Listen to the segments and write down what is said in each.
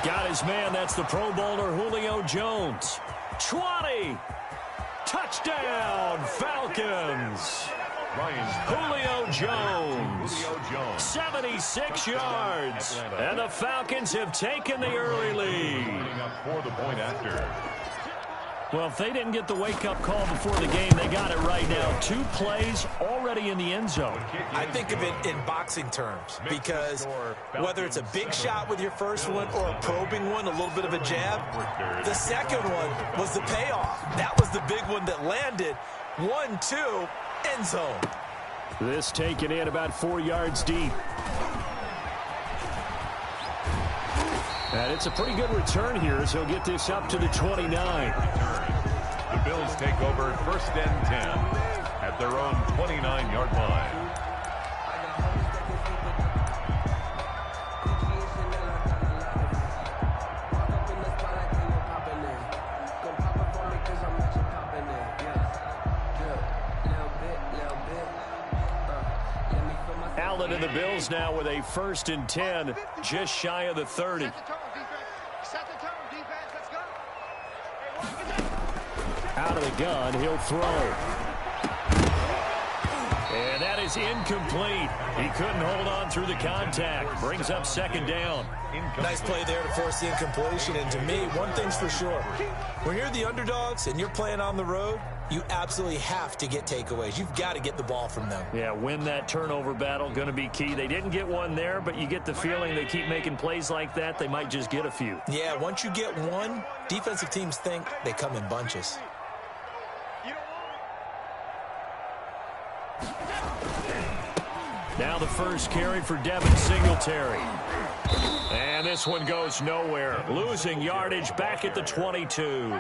Got his man. That's the Pro Bowler Julio Jones. 20. Touchdown, Falcons. Julio Jones. 76 yards. And the Falcons have taken the early lead. For the point after. Well, if they didn't get the wake-up call before the game, they got it right now. 2 plays already in the end zone. I think of it in boxing terms because whether it's a big shot with your first one or a probing one, a little bit of a jab, the second one was the payoff. That was the big one that landed. 1-2, end zone. This taken in about 4 yards deep. And it's a pretty good return here as he'll get this up to the 29. The Bills take over 1st and 10 at their own 29-yard line. Allen and the Bills now with a 1st and 10, just shy of the 30. Out of the gun, he'll throw. And that is incomplete. He couldn't hold on through the contact. Brings up 2nd down. Nice play there to force the incompletion. And to me, one thing's for sure. When you're the underdogs and you're playing on the road, you absolutely have to get takeaways. You've got to get the ball from them. Yeah, win that turnover battle, going to be key. They didn't get one there, but you get the feeling they keep making plays like that, they might just get a few. Yeah, once you get one, defensive teams think they come in bunches. Now the first carry for Devin Singletary. And this one goes nowhere. Losing yardage back at the 22.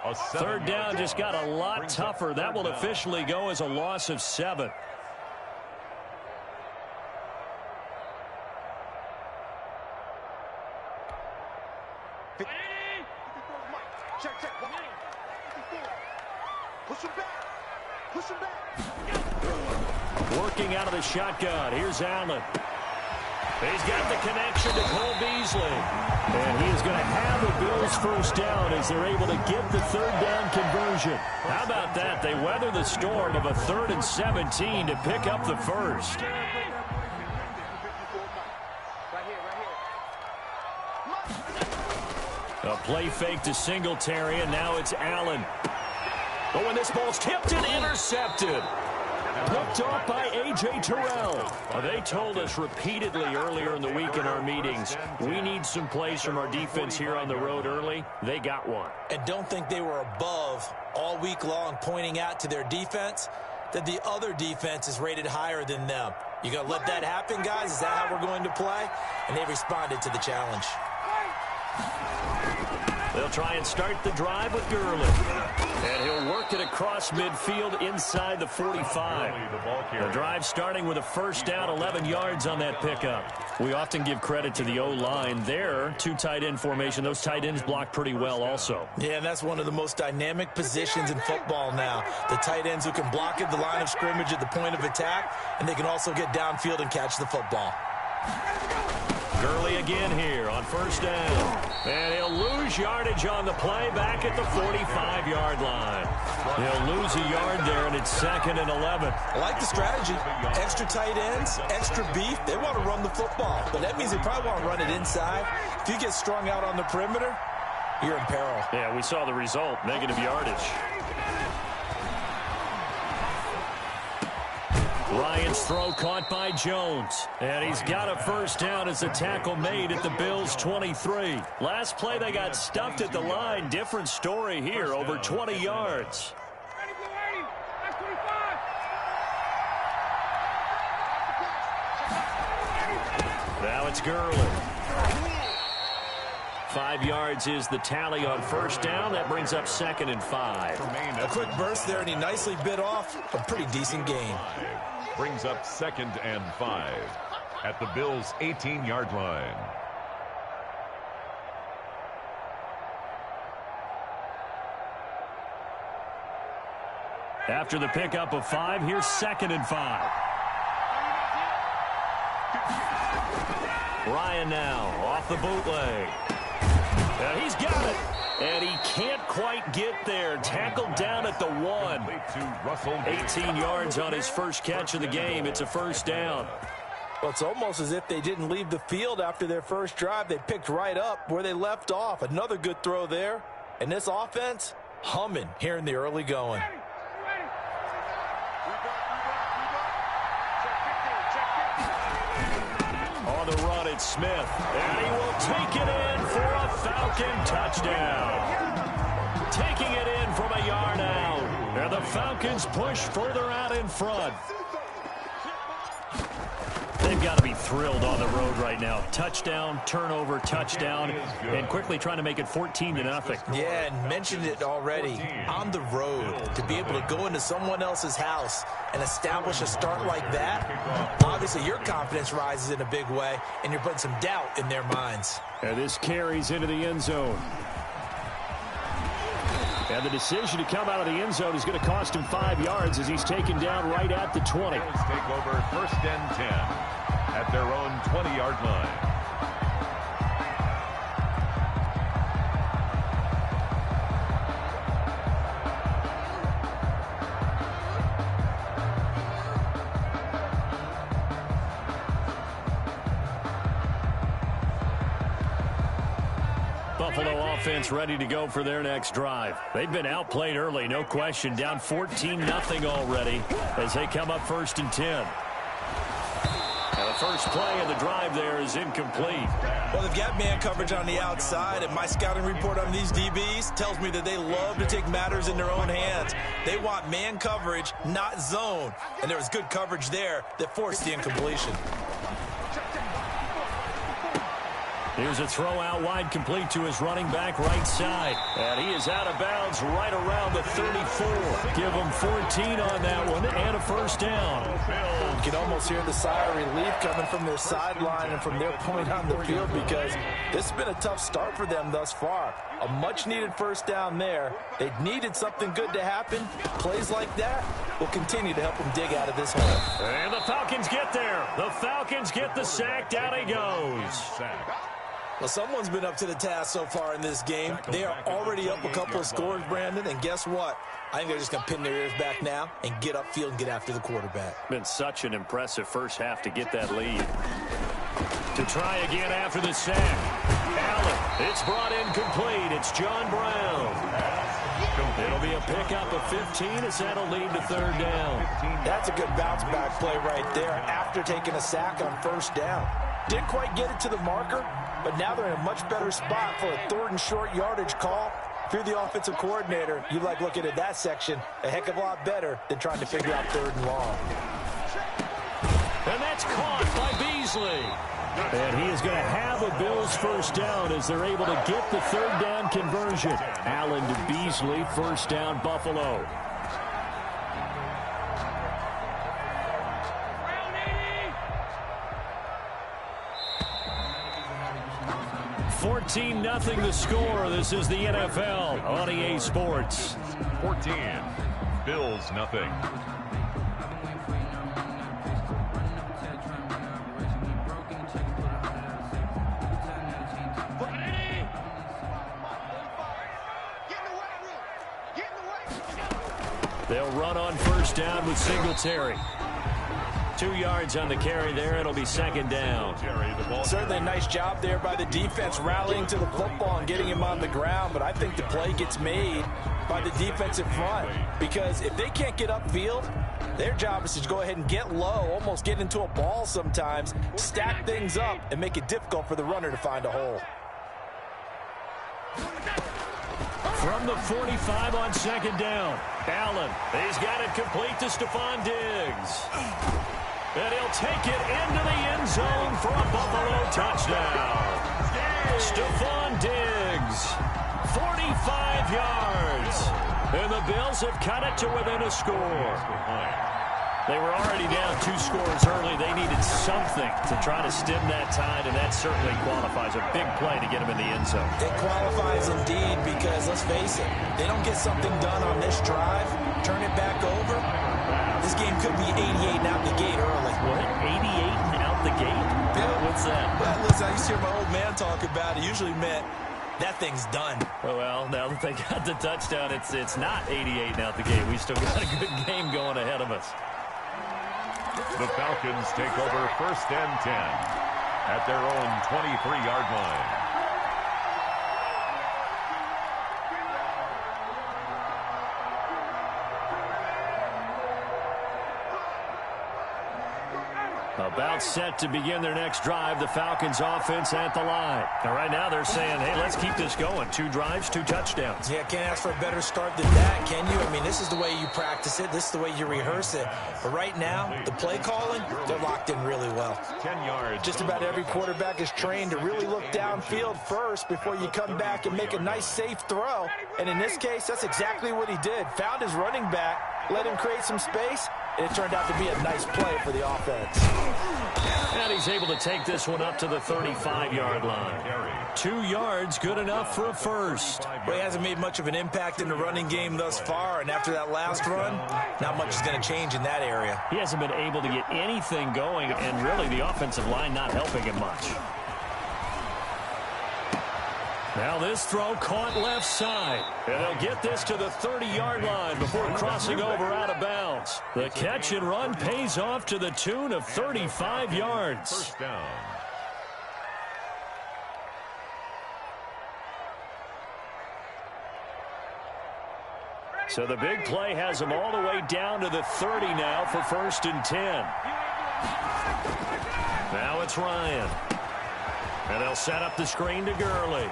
3rd down just got a lot tougher. That will officially go as a loss of 7. Working out of the shotgun. Here's Allen. He's got the connection to Cole Beasley. And he is going to have the Bills 1st down as they're able to get the 3rd down conversion. How about that? They weather the storm of a 3rd and 17 to pick up the 1st. A play fake to Singletary, and now it's Allen. Oh, and this ball's tipped and intercepted. Picked off by A.J. Terrell. They told us repeatedly earlier in the week in our meetings, we need some plays from our defense here on the road early. They got one. And don't think they were above all week long pointing out to their defense that the other defense is rated higher than them. You going to let that happen, guys? Is that how we're going to play? And they responded to the challenge. They'll try and start the drive with Gurley. And he'll work it across midfield inside the 45. The drive starting with a 1st down, 11 yards on that pickup. We often give credit to the O-line there. 2 tight end formation. Those tight ends block pretty well also. Yeah, and that's one of the most dynamic positions in football now. The tight ends who can block at the line of scrimmage at the point of attack, and they can also get downfield and catch the football. Gurley again here on 1st down. And he'll lose yardage on the play back at the 45-yard line. He'll lose a yard there, and it's 2nd and 11. I like the strategy. Extra tight ends, extra beef. They want to run the football, but that means they probably want to run it inside. If you get strung out on the perimeter, you're in peril. Yeah, we saw the result, negative yardage. Ryan's throw caught by Jones. And he's got a 1st down as the tackle made at the Bills' 23. Last play they got stuffed at the line. Different story here, over 20 yards. Now it's Gurley. 5 yards is the tally on 1st down. That brings up 2nd and 5. A quick burst there, and he nicely bit off a pretty decent gain. Brings up 2nd and 5 at the Bills' 18-yard line. After the pickup of 5, here's 2nd and 5. Ryan now off the bootleg. He's got it. And he can't quite get there. Tackled down at the 1. 18 yards on his first catch of the game. It's a first down. Well, it's almost as if they didn't leave the field after their first drive. They picked right up where they left off. Another good throw there. And this offense, humming here in the early going. On the run, it's Smith. And he will take it in for a Falcon touchdown. Taking it in from a yard out. And the Falcons push further out in front. They've got to be thrilled on the road right now. Touchdown, turnover, touchdown, and quickly trying to make it 14-0. Yeah, and mentioned it already. On the road, to be able to go into someone else's house and establish a start like that, obviously your confidence rises in a big way, and you're putting some doubt in their minds. And this carries into the end zone. And the decision to come out of the end zone is going to cost him 5 yards as he's taken down right at the 20. Take over 1st and 10 at their own 20-yard line. Buffalo offense ready to go for their next drive. They've been outplayed early, no question. Down 14-0 already as they come up 1st and 10. And the first play of the drive there is incomplete. Well, they've got man coverage on the outside, and my scouting report on these DBs tells me that they love to take matters in their own hands. They want man coverage, not zone. And there was good coverage there that forced the incompletion. Here's a throw out wide, complete to his running back right side. And he is out of bounds right around the 34. Give him 14 on that one and a first down. You can almost hear the sigh of relief coming from their sideline and from their point on the field because this has been a tough start for them thus far. A much-needed first down there. They needed something good to happen. Plays like that will continue to help them dig out of this hole. And the Falcons get there. The Falcons get the sack. Down he goes. Well, someone's been up to the task so far in this game. They are already up a couple of scores, Brandon, and guess what? I think they're just going to pin their ears back now and get upfield and get after the quarterback. Been such an impressive first half to get that lead. To try again after the sack. Allen, it's brought in complete. It's John Brown. It'll be a pickup of 15 as that'll lead to 3rd down. That's a good bounce-back play right there after taking a sack on 1st down. Didn't quite get it to the marker, but now they're in a much better spot for a 3rd and short yardage call. If you're the offensive coordinator, you like looking at that section a heck of a lot better than trying to figure out 3rd and long. And that's caught by Beasley. And he is going to have a Bills first down as they're able to get the 3rd down conversion. Allen to Beasley, first down, Buffalo. 14-0 the score. This is the NFL on EA Sports. 14, Bills nothing. They'll run on first down with Singletary. 2 yards on the carry there. It'll be 2nd down. Certainly a nice job there by the defense rallying to the football and getting him on the ground, but I think the play gets made by the defensive front because if they can't get upfield, their job is to go ahead and get low, almost get into a ball sometimes, stack things up, and make it difficult for the runner to find a hole. From the 45 on 2nd down, Allen, he's got it complete to Stephon Diggs. And he'll take it into the end zone for a Buffalo touchdown. Stephon Diggs, 45 yards. And the Bills have cut it to within a score. They were already down 2 scores early. They needed something to try to stem that tide, and that certainly qualifies. A big play to get them in the end zone. It qualifies indeed because, let's face it, they don't get something done on this drive, turn it back over, this game could be 88 and out the gate early. What? 88 and out the gate? Yeah. What's that? Well, listen, I used to hear my old man talk about it. Usually meant that thing's done. Well, now that they got the touchdown, it's not 88 out the gate. We still got a good game going ahead of us. The Falcons take over 1st and 10 at their own 23-yard line. About set to begin their next drive, the Falcons offense at the line. Now, right now they're saying, hey, let's keep this going. 2 drives, 2 touchdowns. Yeah, can't ask for a better start than that, can you? I mean, this is the way you practice it. This is the way you rehearse it. But right now, the play calling, they're locked in really well. 10 yards. Just about every quarterback is trained to really look downfield first before you come back and make a nice, safe throw. And in this case, that's exactly what he did. Found his running back, let him create some space, and it turned out to be a nice play for the offense. And he's able to take this one up to the 35-yard line. 2 yards, good enough for a first. Well, he hasn't made much of an impact in the running game thus far, and after that last run, not much is going to change in that area. He hasn't been able to get anything going, and really the offensive line not helping him much. Now this throw caught left side. And they'll get this to the 30-yard line before crossing over out of bounds. The catch and run pays off to the tune of 35 yards. First down. So the big play has them all the way down to the 30 now for 1st and 10. Now it's Ryan. And they'll set up the screen to Gurley.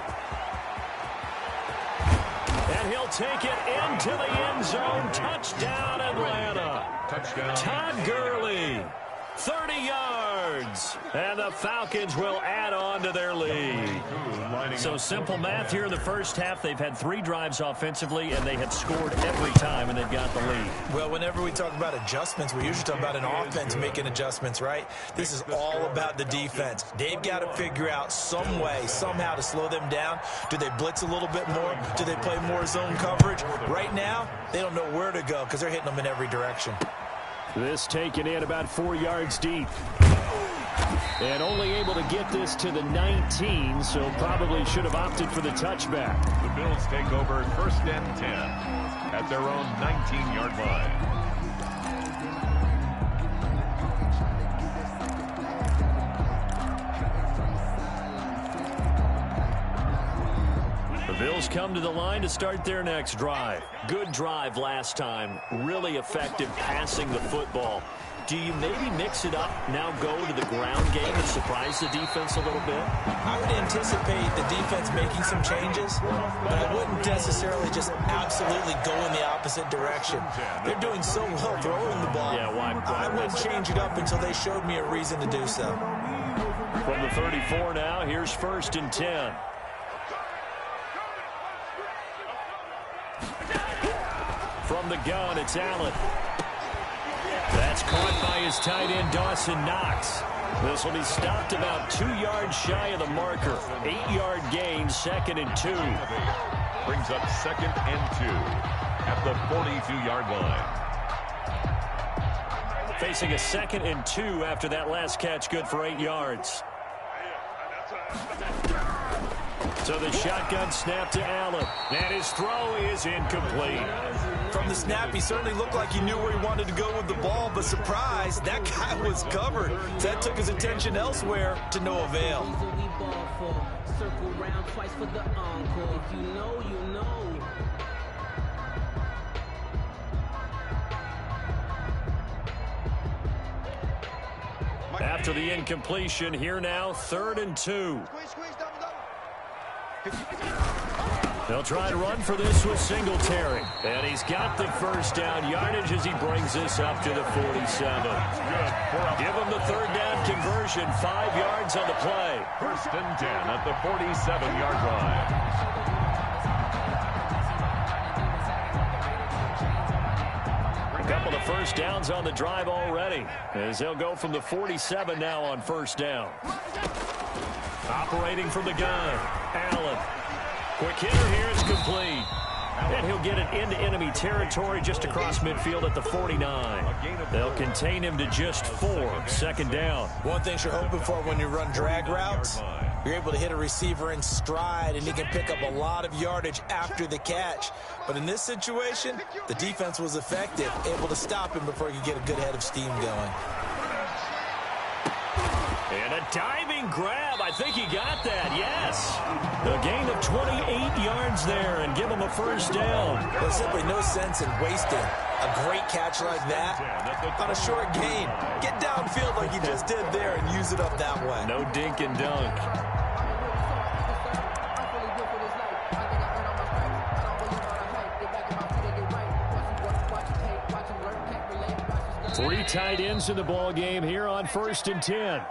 And he'll take it into the end zone. Touchdown, Atlanta. Touchdown. Todd Gurley, 30 yards. And the Falcons will add on to their lead. So simple math here in the first half. They've had 3 drives offensively, and they have scored every time, and they've got the lead. Well, whenever we talk about adjustments, we usually talk about an offense making adjustments, right? This is all about the defense. They've got to figure out some way, somehow to slow them down. Do they blitz a little bit more? Do they play more zone coverage? Right now, they don't know where to go because they're hitting them in every direction. This taken in about 4 yards deep. And only able to get this to the 19, so probably should have opted for the touchback. The Bills take over 1st and 10 at their own 19-yard line. The Bills come to the line to start their next drive. Good drive last time. Really effective passing the football. Do you maybe mix it up, now go to the ground game and surprise the defense a little bit? I would anticipate the defense making some changes, but I wouldn't necessarily just absolutely go in the opposite direction. They're doing so well throwing the ball. Yeah, why I wouldn't change it up until they showed me a reason to do so. From the 34 now, here's 1st and 10. From the gun, it's Allen. That's caught by his tight end, Dawson Knox. This will be stopped about 2 yards shy of the marker. 8-yard gain, 2nd and 2. Brings up 2nd and 2 at the 42-yard line. Facing a 2nd and 2 after that last catch, good for 8 yards. So the shotgun snap to Allen. And his throw is incomplete. From the snap, he certainly looked like he knew where he wanted to go with the ball, but surprise, that guy was covered. So that took his attention elsewhere to no avail. After the incompletion, here now, 3rd and 2. They'll try to run for this with Singletary. And he's got the first down yardage as he brings this up to the 47. Give him the 3rd down conversion, 5 yards on the play. 1st and 10 at the 47-yard line. A couple of first downs on the drive already, as they'll go from the 47 now on 1st down. Operating from the gun, Allen. Quick hitter here, it's complete. And he'll get it into enemy territory just across midfield at the 49. They'll contain him to just 4, 2nd down. One thing you're hoping for when you run drag routes, You're able to hit a receiver in stride, and he can pick up a lot of yardage after the catch. But in this situation, the defense was effective, able to stop him before he could get a good head of steam going. And a diving grab. I think he got that, yes. A gain of 28 yards there and give him a first down. There's simply no sense in wasting a great catch like that on a short gain. Get downfield like you just did there and use it up that way. No dink and dunk. Three tight ends in the ball game here on 1st and 10.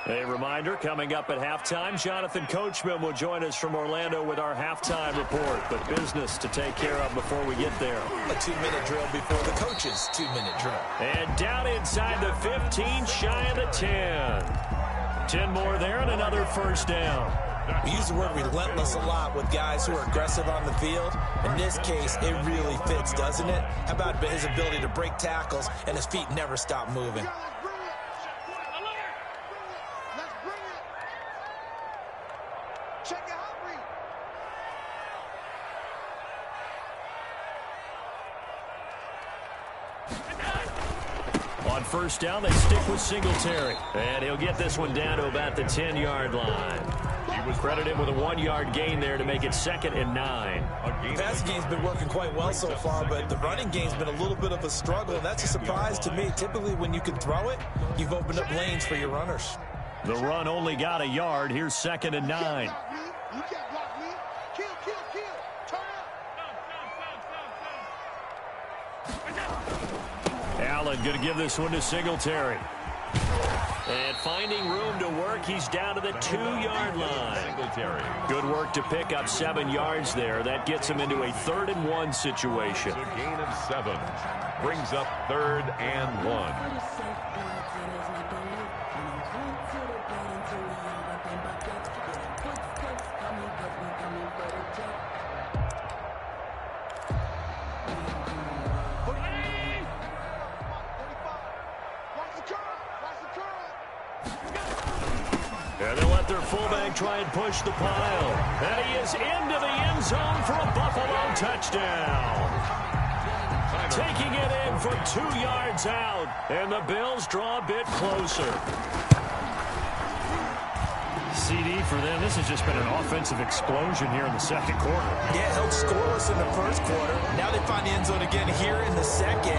A reminder, coming up at halftime, Jonathan Coachman will join us from Orlando with our halftime report. But business to take care of before we get there. A 2-minute drill before the coach's 2-minute drill. And down inside the 15, shy of the 10. 10 more there and another first down. We use the word relentless a lot with guys who are aggressive on the field. In this case, it really fits, doesn't it? How about his ability to break tackles and his feet never stop moving? On first down, they stick with Singletary. And he'll get this one down to about the 10-yard line. He was credited with a 1-yard gain there to make it 2nd and 9. The passing game's been working quite well so far, but the running game's been a little bit of a struggle, and that's a surprise to me. Typically, when you can throw it, you've opened up lanes for your runners. The run only got a yard. Here's 2nd and 9. You can't block me. Kill. Turn up. Allen going to give this one to Singletary. And finding room to work, he's down to the 2-yard line. Good work to pick up 7 yards there. That gets him into a 3rd and 1 situation. A gain of 7 brings up 3rd and 1. And they'll let their fullback try and push the pile. And he is into the end zone for a Buffalo touchdown. Taking it in from 2 yards out. And the Bills draw a bit closer. CD for them. This has just been an offensive explosion here in the 2nd quarter. Yeah, held scoreless in the 1st quarter. Now they find the end zone again here in the 2nd.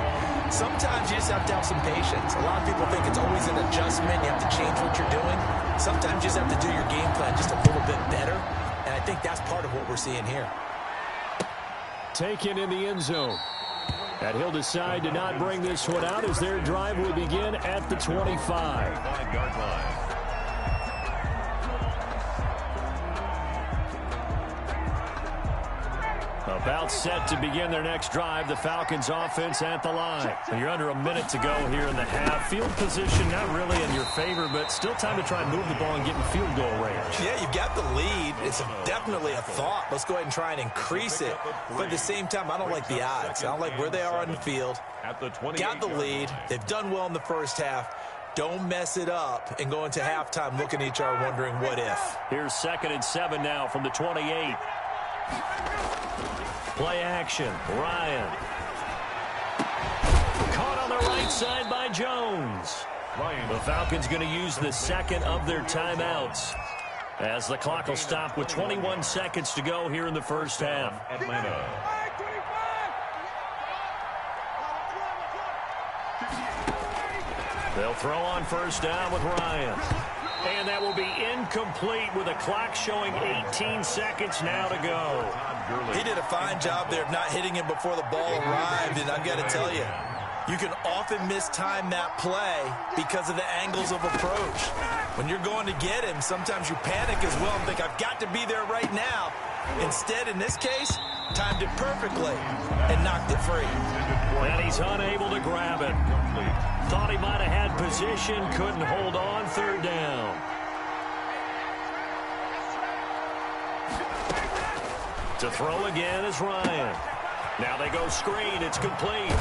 Sometimes you just have to have some patience. A lot of people think it's always an adjustment. You have to change what you're doing. Sometimes you just have to do your game plan just a little bit better. And I think that's part of what we're seeing here. Taken in the end zone. And he'll decide to not bring this one out as their drive will begin at the 25-yard line. About set to begin their next drive. The Falcons offense at the line. You're under a minute to go here in the half. Field position not really in your favor, but still time to try and move the ball and get in field goal range. Yeah, you've got the lead. It's definitely a thought. Let's go ahead and try and increase it. But at the same time, I don't like the odds. I don't like where they are on the field. Got the lead. They've done well in the 1st half. Don't mess it up and go into halftime looking at each other wondering what if. Here's 2nd and 7 now from the 28. Play action. Ryan. Caught on the right side by Jones. The Falcons going to use the 2nd of their timeouts as the clock will stop with 21 seconds to go here in the 1st half. Atlanta. They'll throw on 1st down with Ryan. And that will be incomplete with a clock showing 18 seconds now to go. He did a fine job there of not hitting him before the ball arrived, and I've got to tell you, you can often mistime that play because of the angles of approach. When you're going to get him, sometimes you panic as well and think, I've got to be there right now. Instead, in this case, timed it perfectly and knocked it free. And he's unable to grab it. Thought he might have had position, couldn't hold on, 3rd down. To throw again is Ryan. Now they go screen, it's complete.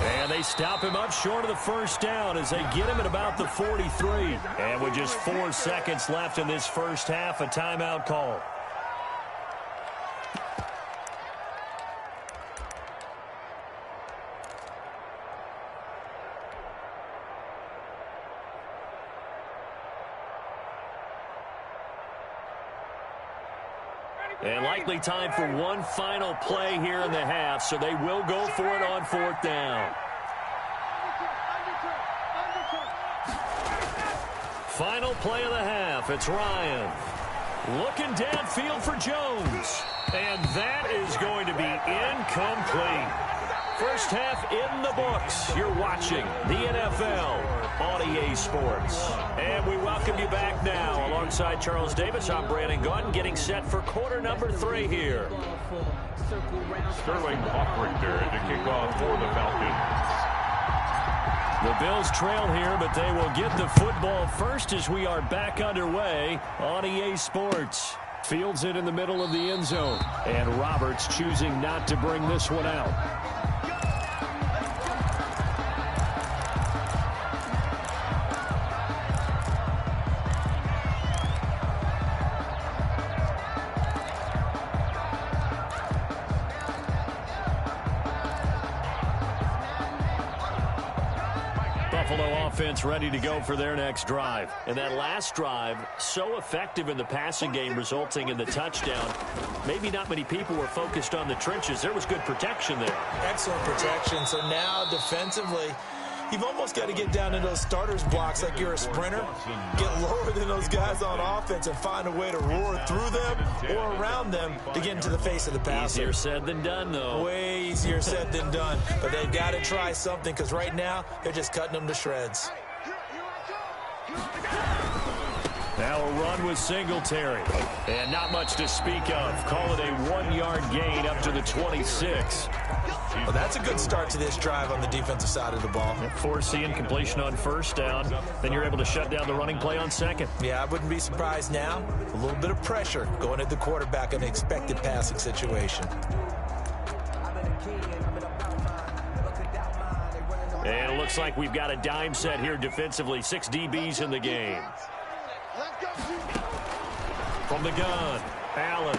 And they stop him up short of the first down as they get him at about the 43. And with just 4 seconds left in this first half, a timeout call. And likely time for one final play here in the half, so they will go for it on 4th down. Final play of the half. It's Ryan. Looking downfield for Jones. And that is going to be incomplete. First half in the books. You're watching the NFL on EA Sports. And we welcome you back now. Alongside Charles Davis, I'm Brandon Gaudin, getting set for quarter number 3 here. Sterling Hoffrichter to kick off for the Falcons. The Bills trail here, but they will get the football first as we are back underway on EA Sports. Fields it in the middle of the end zone. And Roberts choosing not to bring this one out. Buffalo offense ready to go for their next drive. And that last drive, so effective in the passing game, resulting in the touchdown. Maybe not many people were focused on the trenches. There was good protection there. Excellent protection. So now defensively, you've almost got to get down in those starters blocks like you're a sprinter. Get lower than those guys on offense and find a way to roar through them or around them to get into the face of the passer. Easier said than done, though. Way easier said than done. But they've got to try something because right now they're just cutting them to shreds. Now a run with Singletary. And not much to speak of. Call it a 1-yard gain up to the 26. Well, that's a good start to this drive on the defensive side of the ball. Forcing completion on first down. Then you're able to shut down the running play on second. Yeah, I wouldn't be surprised now. A little bit of pressure going at the quarterback in an expected passing situation. And it looks like we've got a dime set here defensively. 6 DBs in the game. From the gun, Allen.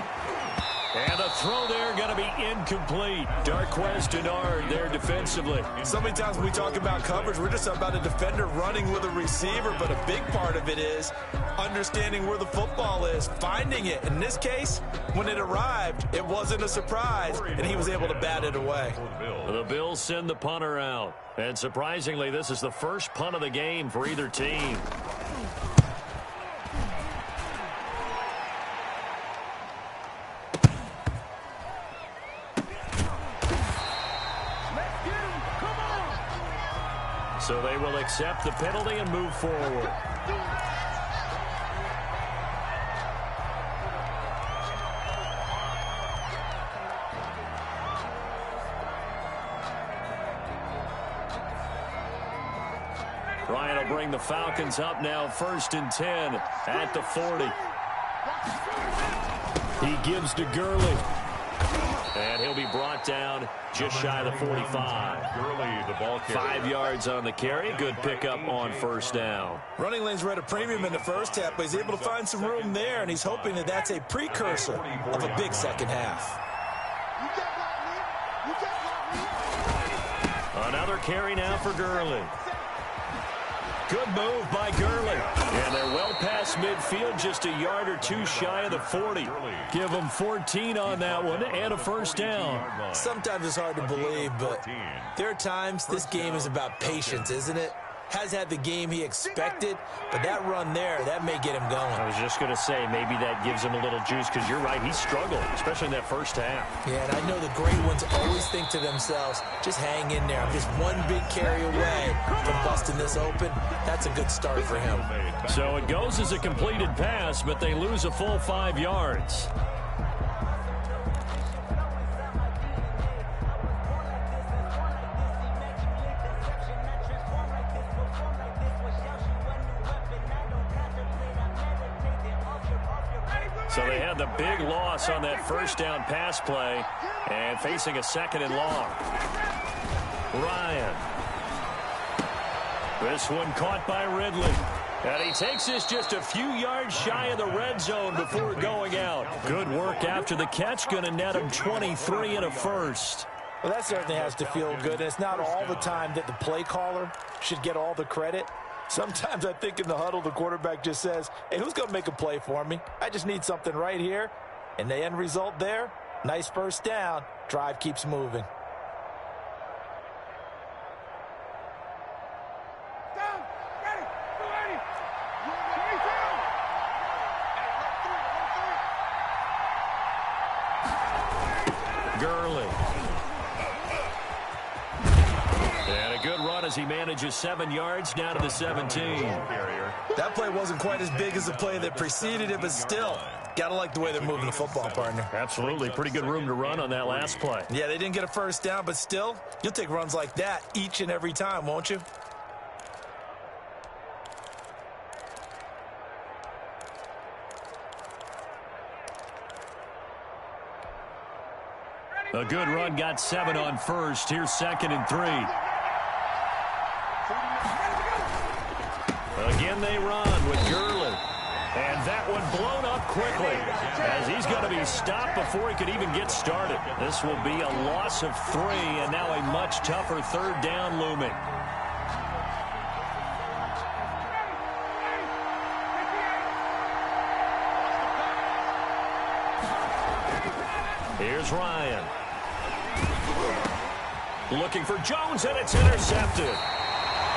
And the throw there going to be incomplete. Darquez Denard there defensively. So many times when we talk about coverage, we're just about a defender running with a receiver, but a big part of it is understanding where the football is, finding it. In this case, when it arrived, it wasn't a surprise, and he was able to bat it away. The Bills send the punter out. And surprisingly, this is the first punt of the game for either team. So they will accept the penalty and move forward. Ryan will bring the Falcons up now, 1st and 10 at the 40. He gives to Gurley. And he'll be brought down just shy of the 45. Gurley, the ball carrier. 5 yards on the carry. Good pickup on first down. Running lanes were at a premium in the first half, but he's able to find some room there, and he's hoping that that's a precursor of a big second half. Another carry now for Gurley. Good move by Gurley. And they're well past midfield, just a yard or two shy of the 40. Give them 14 on that one and a first down. Sometimes it's hard to believe, but there are times this game is about patience, isn't it? Has had the game he expected, but that run there, that may get him going. I was just going to say, maybe that gives him a little juice, because you're right, he struggled, especially in that first half. Yeah, and I know the great ones always think to themselves, just hang in there. I'm just one big carry away from busting this open. That's a good start for him. So it goes as a completed pass, but they lose a full 5 yards. So they had the big loss on that first down pass play and facing a 2nd and long. Ryan. This one caught by Ridley. And he takes this just a few yards shy of the red zone before going out. Good work after the catch. Going to net him 23 and a first. Well, that certainly has to feel good. And it's not all the time that the play caller should get all the credit. Sometimes I think in the huddle, the quarterback just says, hey, who's going to make a play for me? I just need something right here. And the end result there, nice first down. Drive keeps moving. Gurley. And a good run as he manages 7 yards down to the 17. That play wasn't quite as big as the play that preceded it, but still, gotta like the way they're moving the football, partner. Absolutely. Pretty good room to run on that last play. Yeah, they didn't get a first down, but still, you'll take runs like that each and every time, won't you? A good run, got 7 on first. Here's 2nd and 3. Again they run with Gurley. And that one blown up quickly as he's going to be stopped before he could even get started. This will be a loss of 3 and now a much tougher 3rd down looming. Here's Ryan. Looking for Jones, and it's intercepted.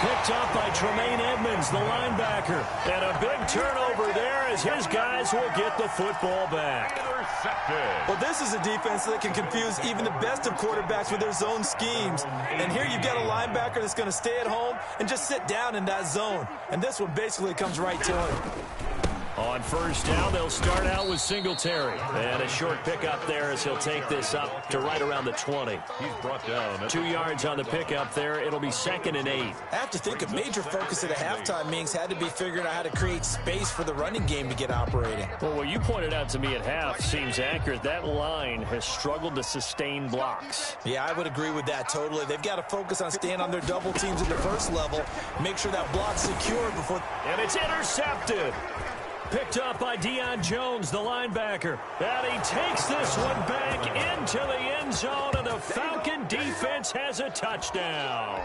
Picked up by Tremaine Edmonds, the linebacker. And a big turnover there as his guys will get the football back. Intercepted. Well, this is a defense that can confuse even the best of quarterbacks with their zone schemes. And here you've got a linebacker that's going to stay at home and just sit down in that zone. And this one basically comes right to him. On first down, they'll start out with Singletary. And a short pickup there as he'll take this up to right around the 20. He's brought down. 2 yards on the pickup there. It'll be 2nd and 8. I have to think a major focus at a halftime meetings had to be figuring out how to create space for the running game to get operating. Well, what you pointed out to me at half seems accurate. That line has struggled to sustain blocks. Yeah, I would agree with that totally. They've got to focus on staying on their double teams at the first level. Make sure that block's secure before... And it's intercepted. Picked up by Deion Jones, the linebacker. And he takes this one back into the end zone, and the Falcon defense has a touchdown.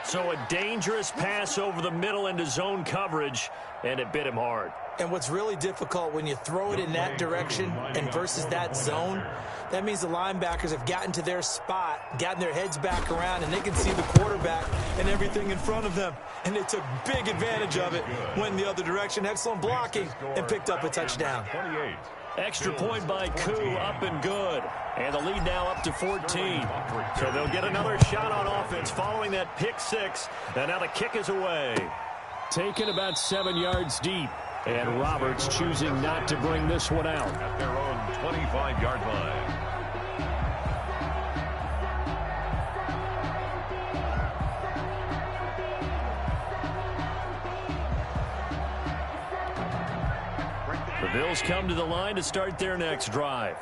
So a dangerous pass over the middle into zone coverage, and it bit him hard. And what's really difficult when you throw it in that direction and versus that zone, that means the linebackers have gotten to their spot, gotten their heads back around, and they can see the quarterback and everything in front of them. And they took big advantage of it, went in the other direction, excellent blocking, and picked up a touchdown. 28. Extra point by Koo, up and good. And the lead now up to 14. So they'll get another shot on offense following that pick 6. And now the kick is away. Taken about 7 yards deep. And Roberts choosing not to bring this one out. At their own 25-yard line. The Bills come to the line to start their next drive.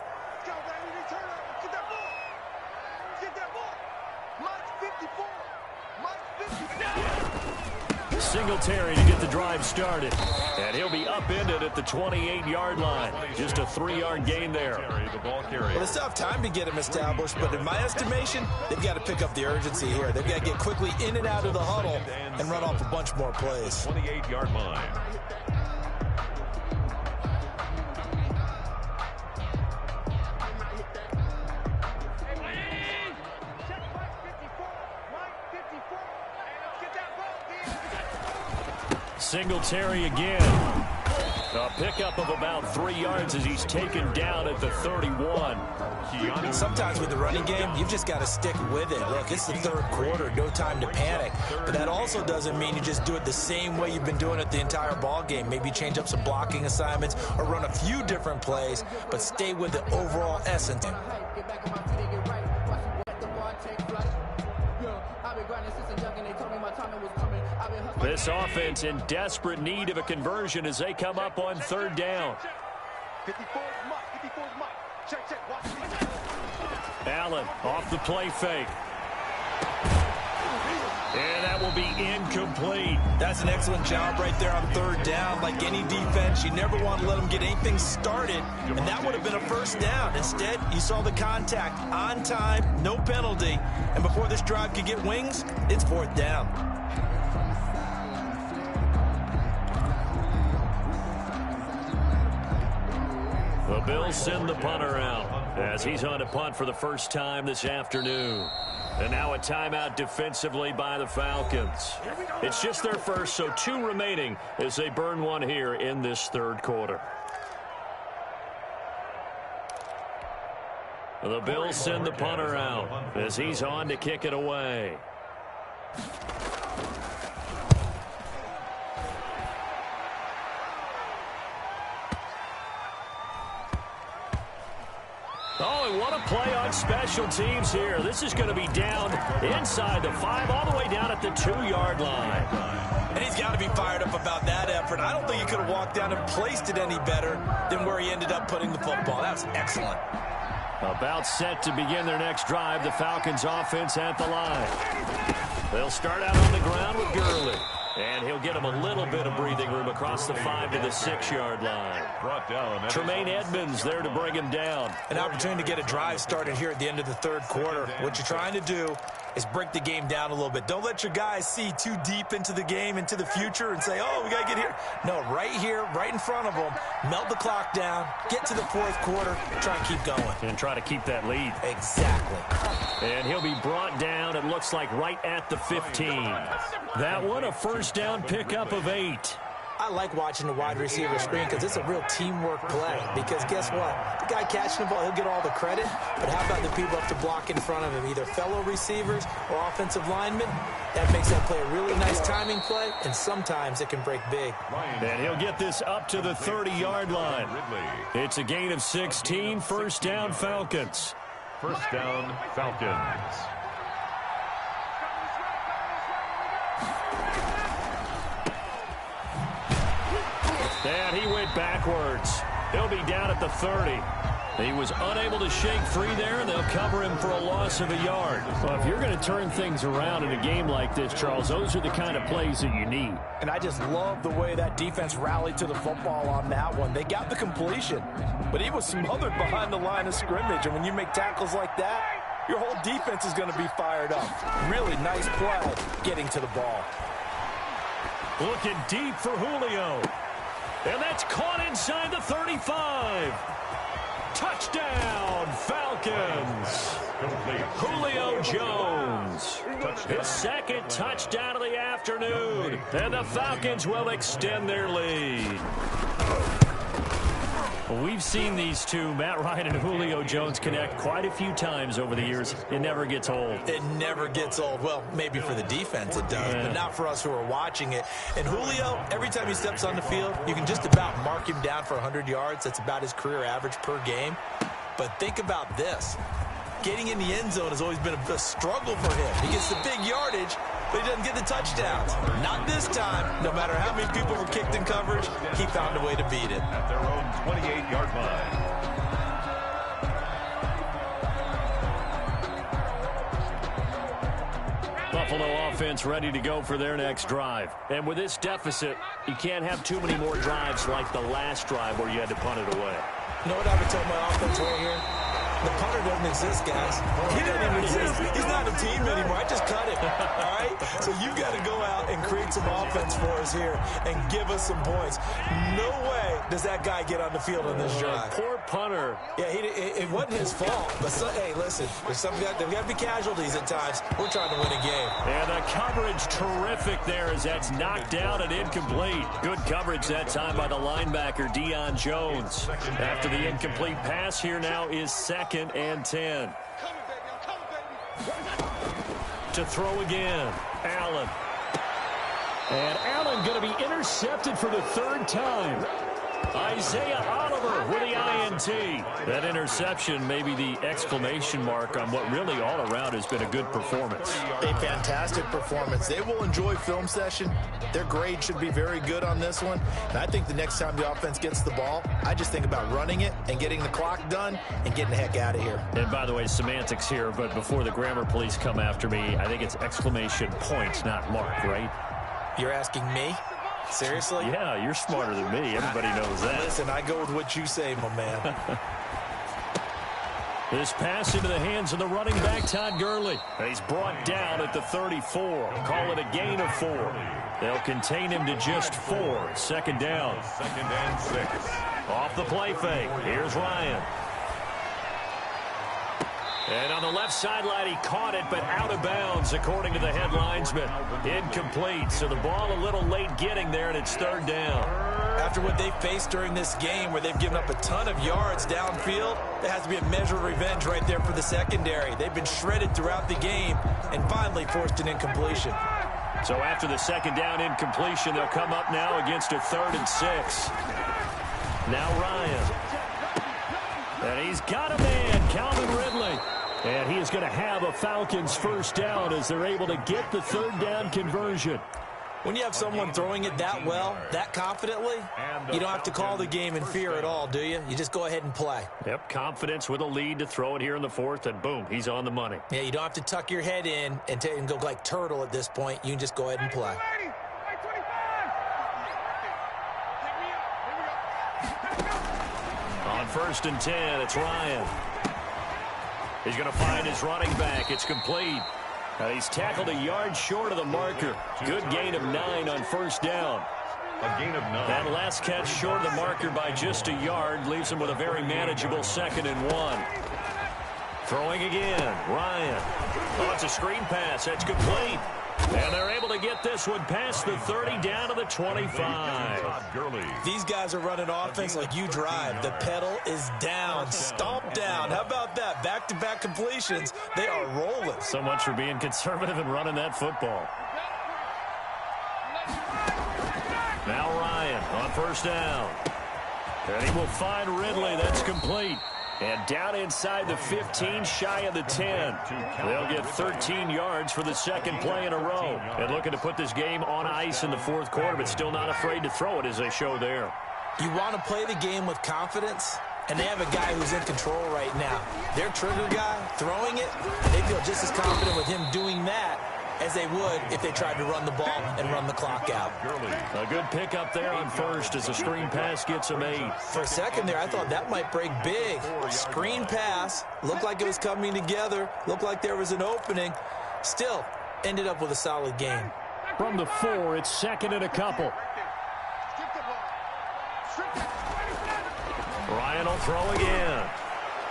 Singletary to get the drive started. And he'll be upended at the 28-yard line. Just a 3-yard gain there. Well, they still have time to get him established, but in my estimation, they've got to pick up the urgency here. They've got to get quickly in and out of the huddle and run off a bunch more plays. 28-yard line. Singletary again. A pickup of about 3 yards as he's taken down at the 31. Sometimes with the running game, you've just got to stick with it. Look, it's the third quarter, no time to panic. But that also doesn't mean you just do it the same way you've been doing it the entire ball game. Maybe change up some blocking assignments or run a few different plays, but stay with the overall essence. This offense in desperate need of a conversion as they come up on 3rd down. 54 is Mike. 54 is Mike. Check, check. Watch me. Allen off the play fake. And that will be incomplete. That's an excellent job right there on third down. Like any defense, you never want to let them get anything started, and that would have been a first down. Instead, you saw the contact on time, no penalty, and before this drive could get wings, it's fourth down. The Bills send the punter out as he's on to punt for the first time this afternoon. And now a timeout defensively by the Falcons. It's just their first, so 2 remaining as they burn one here in this third quarter. The Bills send the punter out as he's on to kick it away. Oh, and what a play on special teams here. This is going to be down inside the 5, all the way down at the 2-yard line. And he's got to be fired up about that effort. I don't think he could have walked down and placed it any better than where he ended up putting the football. That was excellent. About set to begin their next drive, the Falcons offense at the line. They'll start out on the ground with Gurley. And he'll get him a little bit of breathing room across the 5 to the 6-yard line. Brought down. Tremaine Edmonds there to bring him down. An opportunity to get a drive started here at the end of the third quarter. What you're trying to do is break the game down a little bit. Don't let your guys see too deep into the game, into the future, and say, oh, we got to get here. No, right here, right in front of them, melt the clock down, get to the fourth quarter, try and keep going. And try to keep that lead. Exactly. And he'll be brought down, it looks like, right at the 15. That one, a first down pickup of 8. I like watching the wide receiver screen because it's a real teamwork play. Because guess what? The guy catching the ball, he'll get all the credit. But how about the people up to block in front of him, either fellow receivers or offensive linemen? That makes that play a really nice timing play, and sometimes it can break big. And he'll get this up to the 30-yard line. It's a gain of 16, first down Falcons. First down, Falcons. And he went backwards. He'll be down at the 30. He was unable to shake free there, and they'll cover him for a loss of a yard. Well, if you're going to turn things around in a game like this, Charles, those are the kind of plays that you need. And I just love the way that defense rallied to the football on that one. They got the completion, but he was smothered behind the line of scrimmage. And when you make tackles like that, your whole defense is going to be fired up. Really nice play getting to the ball. Looking deep for Julio. And that's caught inside the 35. Touchdown, Falcons. Julio Jones. His second touchdown of the afternoon. And the Falcons will extend their lead. We've seen these two, Matt Ryan and Julio Jones, connect quite a few times over the years. It never gets old. It never gets old. Well, maybe for the defense it does, but not for us who are watching it. And Julio, every time he steps on the field, you can just about mark him down for 100 yards. That's about his career average per game. But think about this. Getting in the end zone has always been a struggle for him. He gets the big yardage, but he doesn't get the touchdowns. Not this time. No matter how many people were kicked in coverage, he found a way to beat it. At their own 28-yard line. Buffalo offense ready to go for their next drive. And with this deficit, you can't have too many more drives like the last drive where you had to punt it away. You know what I would tell my offense right here? The punter doesn't exist, guys. He doesn't even exist. He's not a team anymore. I just cut him. All right? So you've got to go out and create some offense for us here and give us some points. No way does that guy get on the field on this drive. Poor punter. Yeah, it wasn't his fault. But, hey, listen, there's got to be casualties at times. We're trying to win a game. And the coverage terrific there as that's knocked down and incomplete. Good coverage that time by the linebacker, Deion Jones. After the incomplete pass, here now is 2nd and 10. To throw again, Allen. And Allen going to be intercepted for the 3rd time. Isaiah Oliver with the INT. That interception may be the exclamation mark on what really all around has been a good performance. A fantastic performance. They will enjoy film session. Their grade should be very good on this one. And I think the next time the offense gets the ball, I just think about running it and getting the clock done and getting the heck out of here. And by the way, semantics here, but before the grammar police come after me, I think it's exclamation point, not mark, right? You're asking me? Seriously? Yeah, you're smarter than me. Everybody knows that. Listen, I go with what you say, my man. This pass into the hands of the running back, Todd Gurley. He's brought down at the 34. Call it a gain of 4. They'll contain him to just 4. Second down. 2nd and 6. Off the play fake. Here's Ryan. And on the left sideline, he caught it, but out of bounds, according to the head linesman. Incomplete, so the ball a little late getting there, and it's 3rd down. After what they faced during this game where they've given up a ton of yards downfield, there has to be a measure of revenge right there for the secondary. They've been shredded throughout the game and finally forced an incompletion. So after the 2nd down incompletion, they'll come up now against a 3rd and 6. Now Ryan. And he's got a man, Calvin Ridley. And he is going to have a Falcons first down as they're able to get the 3rd down conversion. When you have someone throwing it that well, that confidently, you don't have to call the game in fear at all, do you? You just go ahead and play. Yep, confidence with a lead to throw it here in the 4th, and boom, he's on the money. Yeah, you don't have to tuck your head in and go like turtle at this point. You can just go ahead and play. On 1st and 10, it's Ryan. He's going to find his running back. It's complete. He's tackled a yard short of the marker. Good gain of 9 on 1st down. A gain of 9. That last catch short of the marker by just a yard leaves him with a very manageable 2nd and 1. Throwing again, Ryan. Oh, it's a screen pass. That's complete. And they're able to get this one past the 30 down to the 25. These guys are running offense like you drive. The pedal is down, stomp down. How about that? Back-to-back completions. They are rolling. So much for being conservative and running that football. Now Ryan on 1st down. And he will find Ridley. That's complete. And down inside the 15, shy of the 10. They'll get 13 yards for the 2nd play in a row. And looking to put this game on ice in the 4th quarter, but still not afraid to throw it as they show there. You want to play the game with confidence, and they have a guy who's in control right now. Their trigger guy, throwing it, they feel just as confident with him doing that as they would if they tried to run the ball and run the clock out. A good pickup there on 1st as the screen pass gets him 8. For a second there, I thought that might break big. Screen pass, looked like it was coming together, looked like there was an opening. Still, ended up with a solid game. From the 4, it's 2nd and a couple. Ryan will throw again.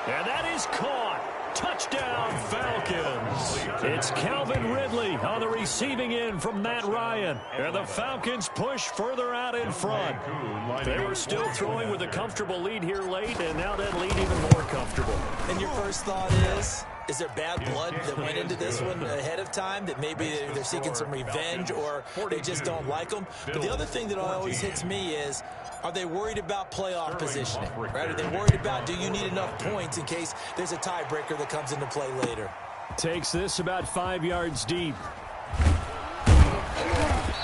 And that is caught. Touchdown, Falcons. It's Calvin Ridley on the receiving end from Matt Ryan. And the Falcons push further out in front. They were still throwing with a comfortable lead here late, and now that lead even more comfortable. And your first thought is there bad blood that went into this one ahead of time, that maybe they're seeking some revenge or they just don't like them? But the other thing that always hits me is, are they worried about playoff positioning? Right? Are they worried about, do you need enough points in case there's a tiebreaker that comes into play later? Takes this about 5 yards deep.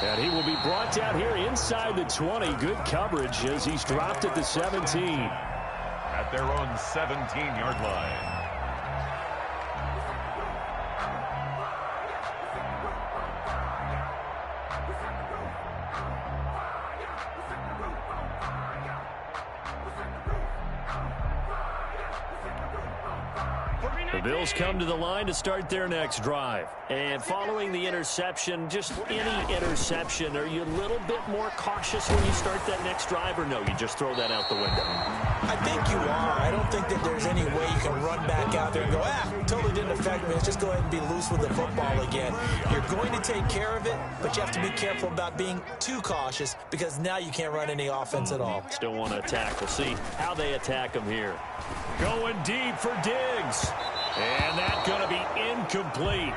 And he will be brought down here inside the 20. Good coverage as he's dropped at the 17. At their own 17-yard line. The Bills come to the line to start their next drive. And following the interception, just any interception, are you a little bit more cautious when you start that next drive, or no, you just throw that out the window? I think you are. I don't think that there's any way you can run back out there and go, totally didn't affect me. Let's just go ahead and be loose with the football again. You're going to take care of it, but you have to be careful about being too cautious because now you can't run any offense at all. Still want to attack. We'll see how they attack them here. Going deep for Diggs. And that's going to be incomplete.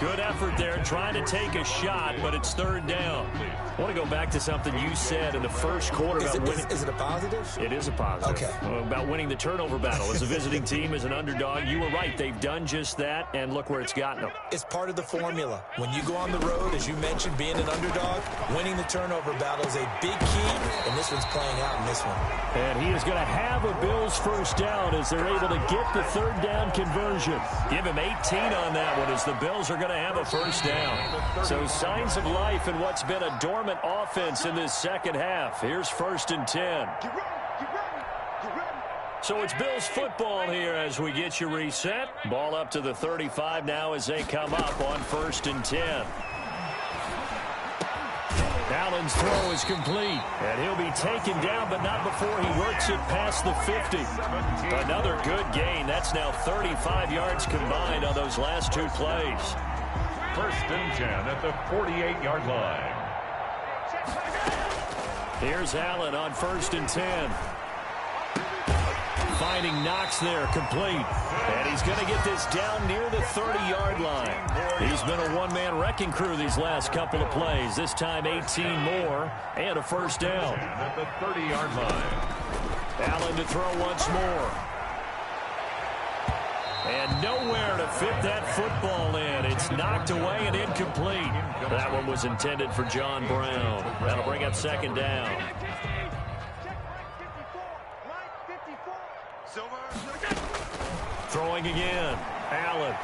Good effort there, trying to take a shot, but it's third down. I want to go back to something you said in the first quarter about winning. Is it a positive? It is a positive. Okay. About winning the turnover battle. As a visiting team, as an underdog, you were right. They've done just that, and look where it's gotten them. It's part of the formula. When you go on the road, as you mentioned, being an underdog, winning the turnover battle is a big key, and this one's playing out in this one. And he is going to have a Bills first down as they're able to get the third down conversion. Give him 18 on that one as the Bills are going to have a first down. So signs of life in what's been a dormant offense in this second half. Here's 1st and 10. So it's Bills football here as we get you reset. Ball up to the 35 now as they come up on 1st and 10. Allen's throw is complete, and he'll be taken down, but not before he works it past the 50. Another good gain. That's now 35 yards combined on those last two plays. 1st and 10 at the 48-yard line. Here's Allen on 1st and 10. Finding Knox there, complete. And he's going to get this down near the 30-yard line. He's been a one-man wrecking crew these last couple of plays. This time 18 more and a first down. At the 30-yard line. Allen to throw once more. And nowhere to fit that football in. It's knocked away and incomplete. That one was intended for John Brown. That'll bring up 2nd down. Throwing again. Allen.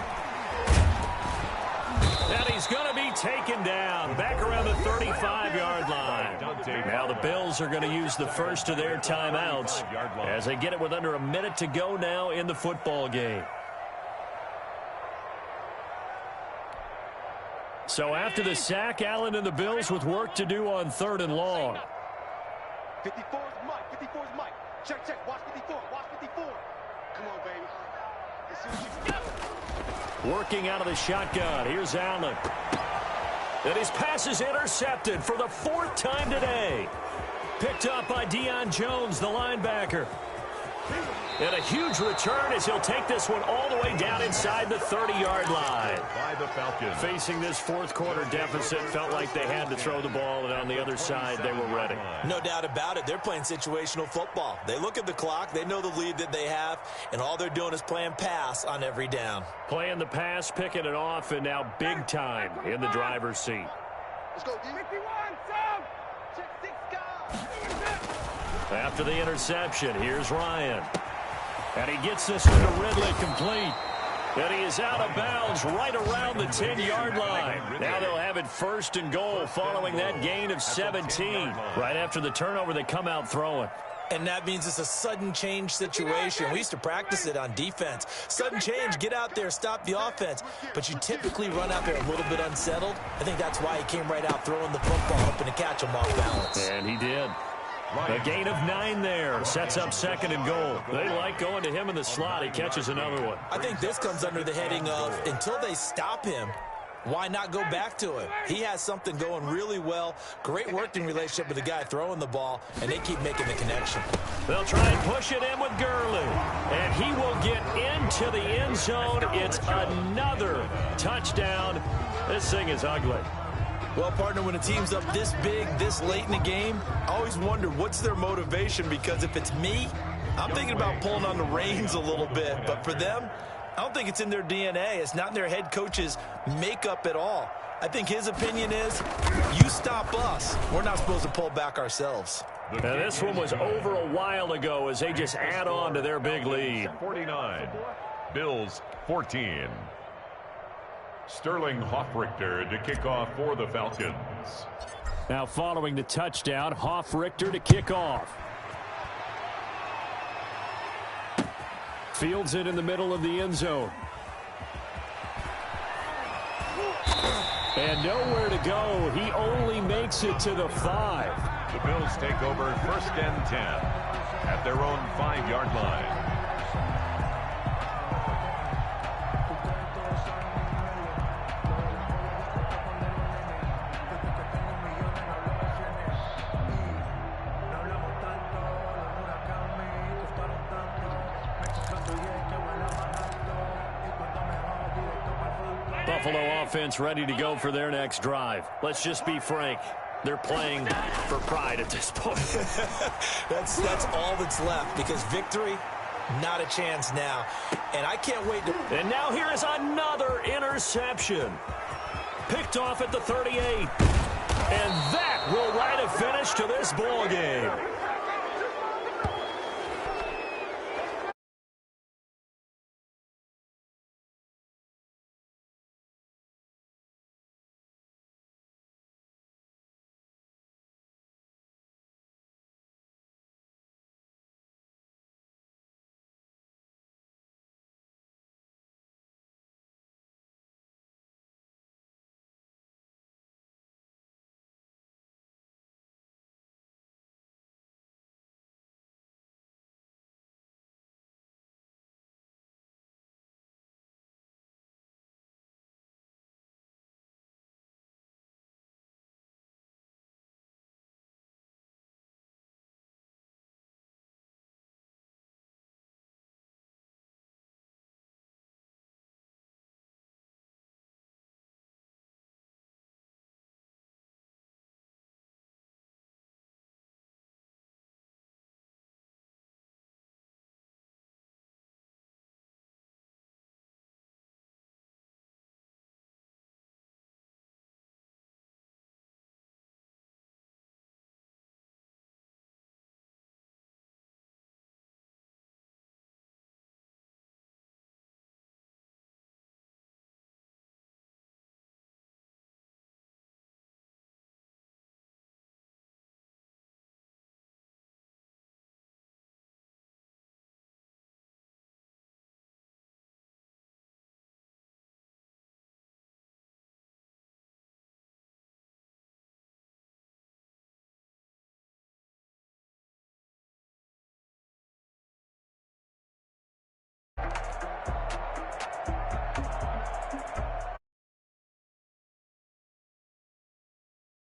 And he's going to be taken down. Back around the 35-yard line. Now the Bills are going to use the first of their timeouts as they get it with under a minute to go now in the football game. So after the sack, Allen and the Bills with work to do on 3rd and long. 54 is Mike. 54 is Mike. Check, check. Watch 54. Watch 54. Come on, baby. Let's see what you got. Working out of the shotgun. Here's Allen. And his pass is intercepted for the 4th time today. Picked up by Deion Jones, the linebacker. And a huge return as he'll take this one all the way down inside the 30-yard line. By the Falcons. Facing this 4th quarter deficit, felt like they had to throw the ball, and on the other side, they were ready. No doubt about it. They're playing situational football. They look at the clock. They know the lead that they have, and all they're doing is playing pass on every down. Playing the pass, picking it off, and now big time in the driver's seat. Let's go, D. 51, Sam. Check 6 guys. After the interception, here's Ryan. And he gets this one to Ridley complete. And he is out of bounds right around the 10-yard line. Now they'll have it 1st and goal following that gain of 17. Right after the turnover, they come out throwing. And that means it's a sudden change situation. We used to practice it on defense. Sudden change, get out there, stop the offense. But you typically run out there a little bit unsettled. I think that's why he came right out throwing the football, hoping to catch him off balance. And he did. A gain of 9 there. Sets up 2nd and goal. They like going to him in the slot. He catches another one. I think this comes under the heading of, until they stop him, why not go back to him? He has something going really well. Great working relationship with the guy throwing the ball, and they keep making the connection. They'll try and push it in with Gurley. And he will get into the end zone. It's another touchdown. This thing is ugly. Well, partner, when a team's up this big, this late in the game, I always wonder what's their motivation, because if it's me, I'm thinking about pulling on the reins a little bit. But for them, I don't think it's in their DNA. It's not in their head coach's makeup at all. I think his opinion is, you stop us. We're not supposed to pull back ourselves. Now, this one was over a while ago as they just add on to their big lead. 49, Bills 14. Sterling Hoffrichter to kick off for the Falcons. Now following the touchdown, Hoffrichter to kick off. Fields it in the middle of the end zone. And nowhere to go. He only makes it to the 5. The Bills take over 1st and 10 at their own 5-yard line. Buffalo offense ready to go for their next drive. Let's just be frank. They're playing for pride at this point. That's all that's left, because victory, not a chance now. And I can't wait to... And now here is another interception. Picked off at the 38. And that will write a finish to this ball game.